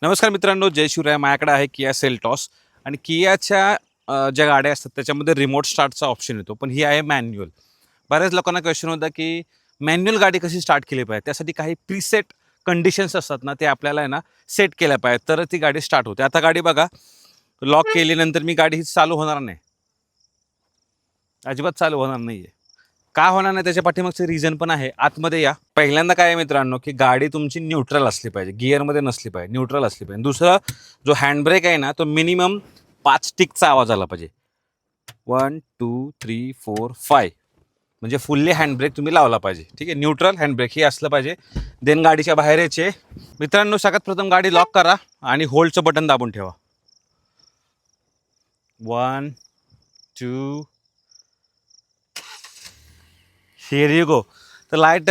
नमस्कार मित्रांनो, जय शिवराय. माझ्याकडे आहे किया सेल्टॉस आणि कियाच्या ज्या गाड्या असतात त्याच्यामध्ये रिमोट स्टार्टचा ऑप्शन येतो, पण ही आहे मॅन्युअल. बऱ्याच लोकांना क्वेश्चन होता की मॅन्युअल गाडी कशी स्टार्ट केली पाहिजे. त्यासाठी काही प्रीसेट कंडिशन्स असतात ना, ते आपल्याला आहे ना सेट केल्या पाहिजेत, तर ती गाडी स्टार्ट होते. आता गाडी बघा, लॉक केल्यानंतर मी गाडी ही चालू होणार नाही, अजिबात चालू होणार नाही आहे. का होणार नाही त्याच्या पाठीमागचं रिझन पण आहे. आतमध्ये या. पहिल्यांदा काय आहे मित्रांनो, की गाडी तुमची न्यूट्रल असली पाहिजे, गिअरमध्ये नसली पाहिजे, न्यूट्रल असली पाहिजे. दुसरं, जो हँडब्रेक आहे ना, तो मिनिमम 5 टिकचा आवाज आला पाहिजे. 1 2 3 4 5 म्हणजे फुल्ली हँडब्रेक तुम्ही लावला पाहिजे. ठीक आहे, न्यूट्रल हँडब्रेक हे असलं पाहिजे. देन गाडीच्या बाहेर यायचे. मित्रांनो, सगळ्यात प्रथम गाडी लॉक करा आणि होल्डचं बटन दाबून ठेवा. 1 2 हिअर यू गो. तर लाईट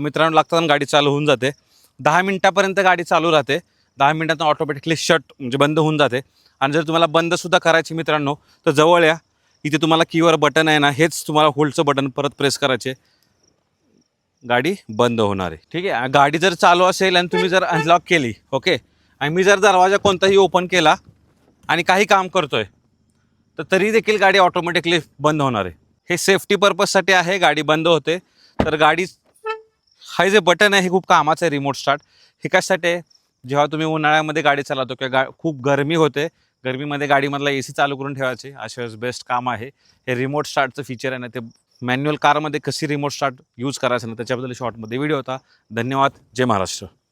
मित्रांनो लागताना गाडी चालू होऊन जाते. 10 मिनिटापर्यंत गाडी चालू राहते. 10 मिनिटात ऑटोमॅटिकली शट म्हणजे बंद होऊन जाते. आणि जर तुम्हाला बंदसुद्धा करायची मित्रांनो, तर जवळ या. इथे तुम्हाला कीवर बटन आहे ना, हेच तुम्हाला होल्डचं बटन परत प्रेस करायचे, गाडी बंद होणार आहे. ठीक आहे. गाडी जर चालू असेल आणि तुम्ही जर अनलॉक केली, ओके, आणि मी जर दरवाजा कोणताही ओपन केला आणि काही काम करतोय, तर तरी देखील गाडी ऑटोमॅटिकली बंद होणार आहे. हे सेफ्टी पर्पजसाठी आहे, गाडी बंद होते. तर गाडी हा जे बटन आहे हे खूप कामाचं आहे, रिमोट स्टार्ट. हे कशासाठी आहे, जेव्हा तुम्ही उन्हाळ्यामध्ये गाडी चालवतो किंवा खूप गरमी होते, गरमीमध्ये गाडीमधला AC चालू करून ठेवायचे, अशा वेळेस बेस्ट काम आहे. हे रिमोट स्टार्टचं फीचर आहे ना, ते मॅन्युअल कारमध्ये कशी रिमोट स्टार्ट यूज करायचं ना, त्याच्याबद्दल शॉर्टमध्ये व्हिडिओ होता. धन्यवाद. जय महाराष्ट्र.